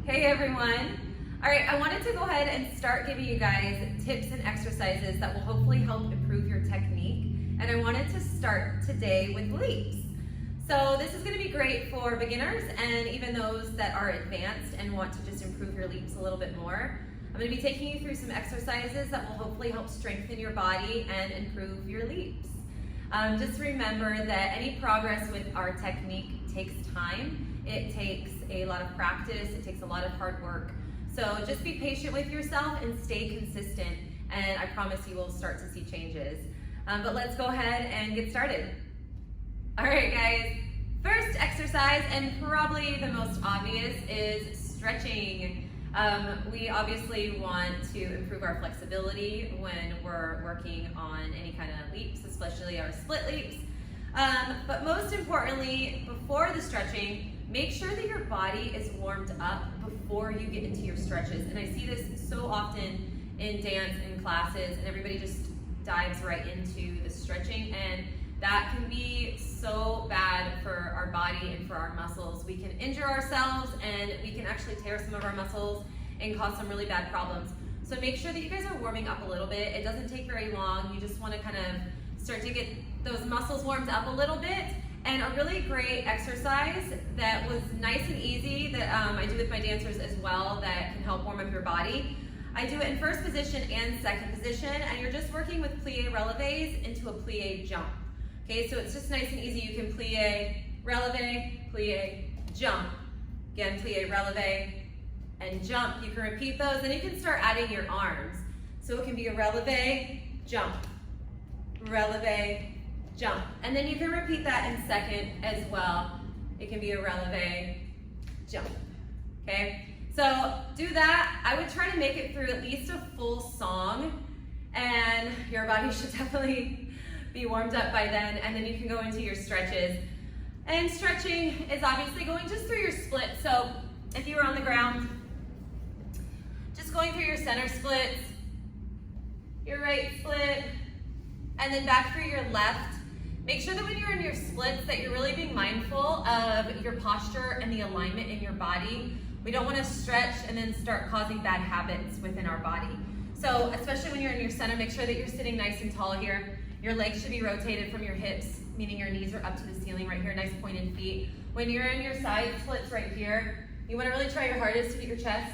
Hey everyone. All right, I wanted to go ahead and start giving you guys tips and exercises that will hopefully help improve your technique. And I wanted to start today with leaps. So this is going to be great for beginners and even those that are advanced and want to just improve your leaps a little bit more. I'm going to be taking you through some exercises that will hopefully help strengthen your body and improve your leaps. Just remember that any progress with our technique takes time. It takes a lot of practice, it takes a lot of hard work. So just be patient with yourself and stay consistent, and I promise you will start to see changes. But let's go ahead and get started. All right guys, first exercise, and probably the most obvious, is stretching. We obviously want to improve our flexibility when we're working on any kind of leaps, especially our split leaps. But most importantly, before the stretching, make sure that your body is warmed up before you get into your stretches. And I see this so often in dance and classes, and everybody just dives right into the stretching, and that can be so bad for our body and for our muscles. We can injure ourselves, and we can actually tear some of our muscles and cause some really bad problems. So make sure that you guys are warming up a little bit. It doesn't take very long. You just want to kind of start to get those muscles warmed up a little bit. And a really great exercise that was nice and easy that I do with my dancers as well that can help warm up your body. I do it in first position and second position, and you're just working with plie releves into a plie jump. Okay, so it's just nice and easy. You can plie, plie, jump. Again, plie, releve, and jump. You can repeat those, and you can start adding your arms. So it can be a releve, jump, releve, jump. And then you can repeat that in second as well. It can be a releve, jump, okay? So do that. I would try to make it through at least a full song, and your body should definitely be warmed up by then, and then you can go into your stretches. And stretching is obviously going just through your split. So if you were on the ground, just going through your center splits, your right split, and then back through your left. Make sure that when you're in your splits that you're really being mindful of your posture and the alignment in your body. We don't want to stretch and then start causing bad habits within our body. So especially when you're in your center, make sure that you're sitting nice and tall here. Your legs should be rotated from your hips, meaning your knees are up to the ceiling right here, nice pointed feet. When you're in your side splits right here, you want to really try your hardest to get your chest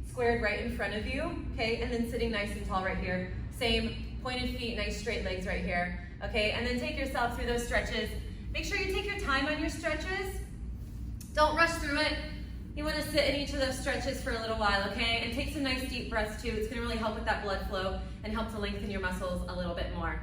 squared right in front of you, okay? And then sitting nice and tall right here. Same, pointed feet, nice straight legs right here. Okay, and then take yourself through those stretches. Make sure you take your time on your stretches. Don't rush through it. You want to sit in each of those stretches for a little while, okay? And take some nice deep breaths too. It's going to really help with that blood flow and help to lengthen your muscles a little bit more.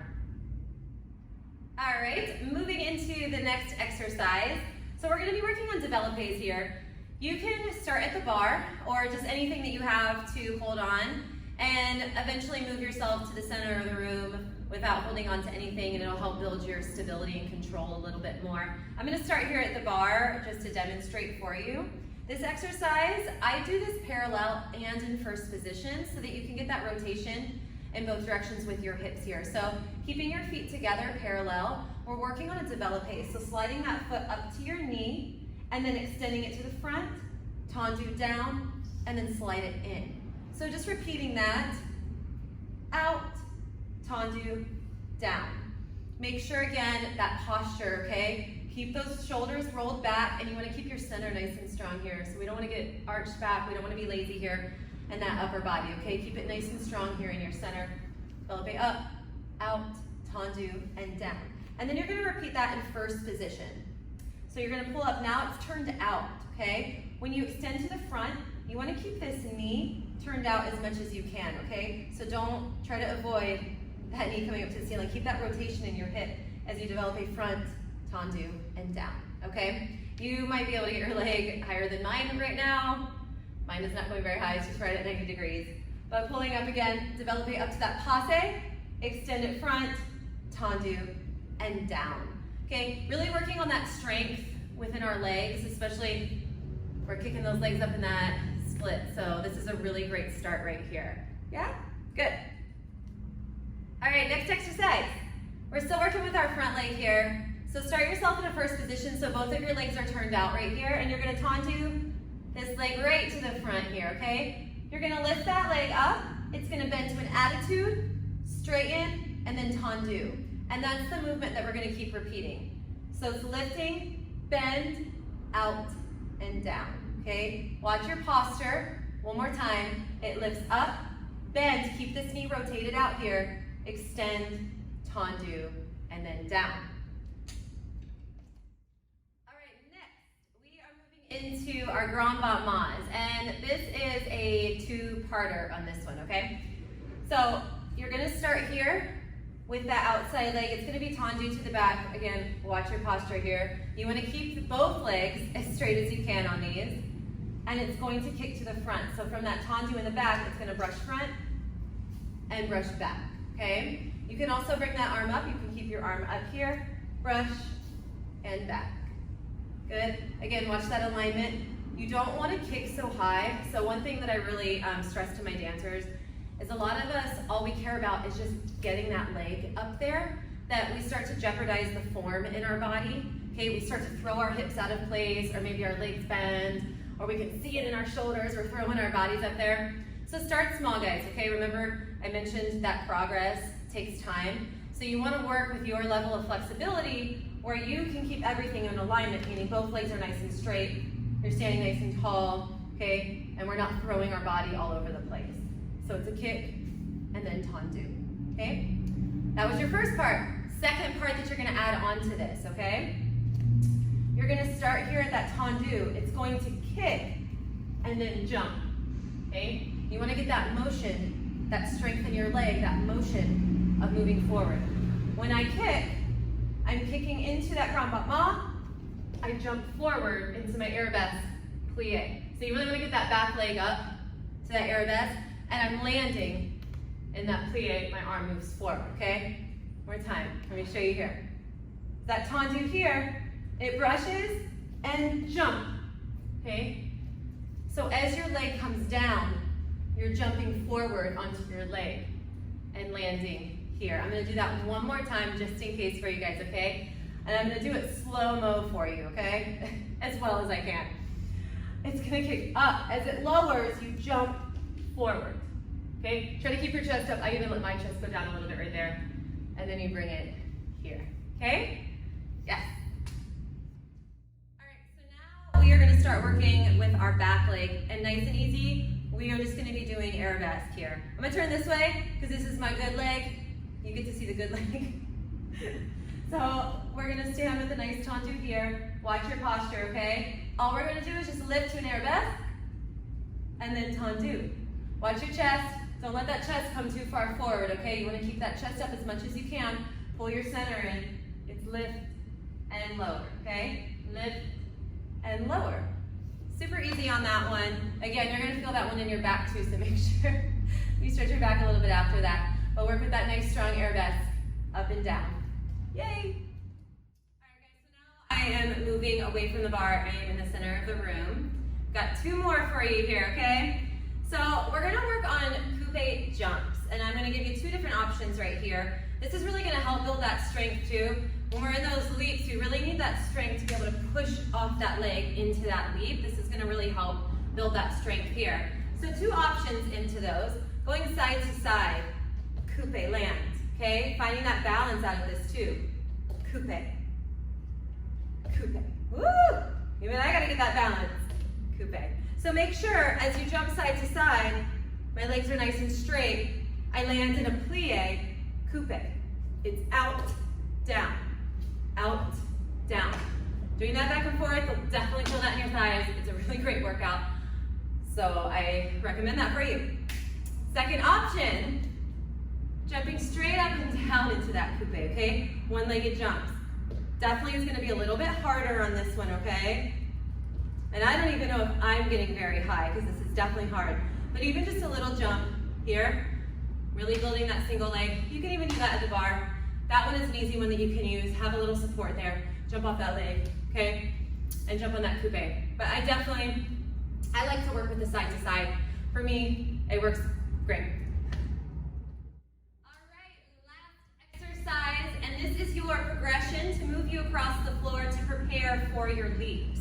All right, moving into the next exercise. So we're going to be working on DÉVELOPPÉS here. You can start at the bar or just anything that you have to hold on, and eventually move yourself to the center of the room without holding on to anything, and it'll help build your stability and control a little bit more. I'm going to start here at the bar just to demonstrate for you. This exercise, I do this parallel and in first position so that you can get that rotation in both directions with your hips here. So keeping your feet together parallel, we're working on a développé. So sliding that foot up to your knee and then extending it to the front, tendu down, and then slide it in. So just repeating that, out, tendu, down. Make sure again that posture, okay? Keep those shoulders rolled back, and you want to keep your center nice and strong here. So we don't want to get arched back, we don't want to be lazy here in that upper body, okay? Keep it nice and strong here in your center. Développé up, out, tendu, and down. And then you're going to repeat that in first position. So you're going to pull up, now it's turned out, okay? When you extend to the front, you want to keep this knee turned out as much as you can, okay? So don't try to avoid that knee coming up to the ceiling. Keep that rotation in your hip as you develop a front, tendu, and down, okay? You might be able to get your leg higher than mine right now. Mine is not going very high, it's just right at 90 degrees. But pulling up again, develop it up to that passe, extend it front, tendu, and down. Okay, really working on that strength within our legs, especially we're kicking those legs up in that split. So this is a really great start right here. Yeah, good. All right, next exercise. We're still working with our front leg here. So start yourself in a first position so both of your legs are turned out right here, and you're gonna tendu this leg right to the front here, okay? You're gonna lift that leg up. It's gonna bend to an attitude, straighten, and then tendu. And that's the movement that we're gonna keep repeating. So it's lifting, bend, out, and down, okay? Watch your posture. One more time. It lifts up, bend, keep this knee rotated out here, extend, tendu, and then down. All right, next, we are moving into our grand battements, and this is a two-parter on this one, okay? So you're gonna start here with that outside leg. It's gonna be tendu to the back. Again, watch your posture here. You wanna keep both legs as straight as you can on these, and it's going to kick to the front. So from that tendu in the back, it's gonna brush front and brush back, okay? You can also bring that arm up. You can keep your arm up here, brush, and back. Good. Again, watch that alignment. You don't want to kick so high. So one thing that I really stress to my dancers is a lot of us, all we care about is just getting that leg up there, that we start to jeopardize the form in our body. Okay, we start to throw our hips out of place, or maybe our legs bend, or we can see it in our shoulders. We're throwing our bodies up there. So start small, guys, okay? Remember, I mentioned that progress takes time. So you want to work with your level of flexibility where you can keep everything in alignment, meaning both legs are nice and straight, you're standing nice and tall, okay? And we're not throwing our body all over the place. So it's a kick and then tendu, okay? That was your first part. Second part that you're going to add on to this, okay? You're going to start here at that tendu. It's going to kick and then jump, okay? You want to get that motion, that strength in your leg, that motion of moving forward. When I kick, I'm kicking into that grand battement. I jump forward into my arabesque plie. So you really want to get that back leg up to that arabesque, and I'm landing in that plie. My arm moves forward, okay? One more time. Let me show you here. That tendu here, it brushes and jump, okay? So as your leg comes down, you're jumping forward onto your leg and landing here. I'm gonna do that one more time just in case for you guys, okay? And I'm gonna do it slow-mo for you, okay? As well as I can. It's gonna kick up. As it lowers, you jump forward, okay? Try to keep your chest up. I even let my chest go down a little bit right there. And then you bring it here, okay? Yes. All right, so now we are gonna start working with our back leg, and nice and easy, we are just gonna be doing arabesque here. I'm gonna turn this way, because this is my good leg. You get to see the good leg. So we're gonna stand with a nice tendu here. Watch your posture, okay? All we're gonna do is just lift to an arabesque, and then tendu. Watch your chest. Don't let that chest come too far forward, okay? You wanna keep that chest up as much as you can. Pull your center in. It's lift and lower, okay? Lift and lower. Super easy on that one. Again, you're gonna feel that one in your back too, so make sure you stretch your back a little bit after that. But work with that nice strong arabesque, up and down. Yay! All right, guys, so now I am moving away from the bar. I am in the center of the room. Got two more for you here, okay? So we're gonna work on coupé jumps, and I'm gonna give you two different options right here. This is really gonna help build that strength too. When we're in those leaps, we really need that strength to be able to push off that leg into that leap. This is gonna really help build that strength here. So two options into those. Going side to side, coupé, land, okay? Finding that balance out of this too. Coupé, coupé, woo! Even I gotta get that balance, coupé. So make sure as you jump side to side, my legs are nice and straight. I land in a plie, coupé. It's out, down, out, down. Doing that back and forth will definitely feel that in your thighs. It's a really great workout. So I recommend that for you. Second option, jumping straight up and down into that coupé, okay? One-legged jumps. Definitely is gonna be a little bit harder on this one, okay? And I don't even know if I'm getting very high because this is definitely hard. But even just a little jump here, really building that single leg. You can even do that at the bar. That one is an easy one that you can use. Have a little support there. Jump off that leg, okay? And jump on that coupé. But I like to work with the side to side. For me, it works great. All right, last exercise, and this is your progression to move you across the floor to prepare for your leaps,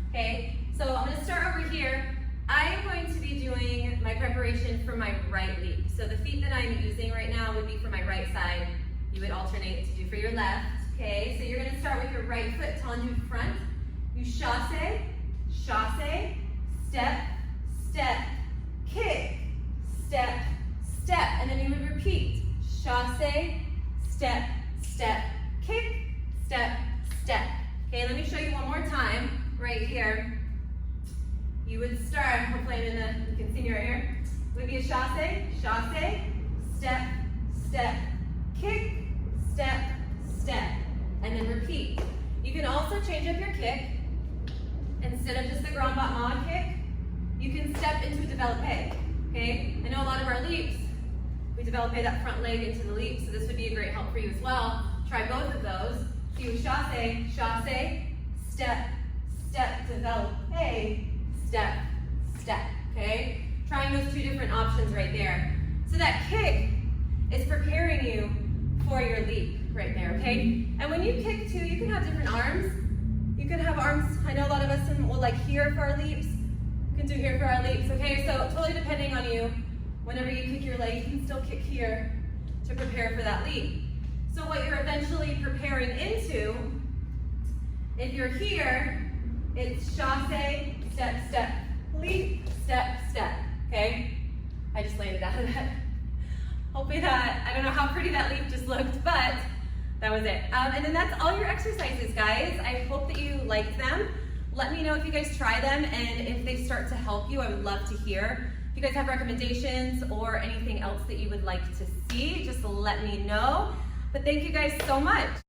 okay? So I'm gonna start over here. I am going to be doing my preparation for my right leap. So the feet that I'm using right now would be for my right side. You would alternate to do for your left, okay? So you're gonna start with your right foot tendu front. You chasse, chasse, step, step, kick, step, step, and then you would repeat. Chasse, step, step, kick, step, step. Okay, let me show you one more time right here. You would start, hopefully you can see me right here. It would be a chasse, chasse, step, step, kick, step, step, and then repeat. You can also change up your kick. Instead of just the grand battement kick, you can step into a développé, okay? I know a lot of our leaps, we développé that front leg into the leap, so this would be a great help for you as well. Try both of those. So you chasse, chasse, step, step, développé, step, step, okay? Trying those two different options right there. So that kick is preparing you for your leap right there, okay? And when you kick too, you can have different arms. You can have arms, I know a lot of us will like here for our leaps. You can do here for our leaps, okay? So totally depending on you, whenever you kick your leg, you can still kick here to prepare for that leap. So what you're eventually preparing into, if you're here, it's chasse, step, step, leap, step, step, okay? I just landed out of that. Hopefully that, I don't know how pretty that leap just looked, but that was it. And then that's all your exercises, guys. I hope that you liked them. Let me know if you guys try them and if they start to help you. I would love to hear. If you guys have recommendations or anything else that you would like to see, just let me know. But thank you guys so much.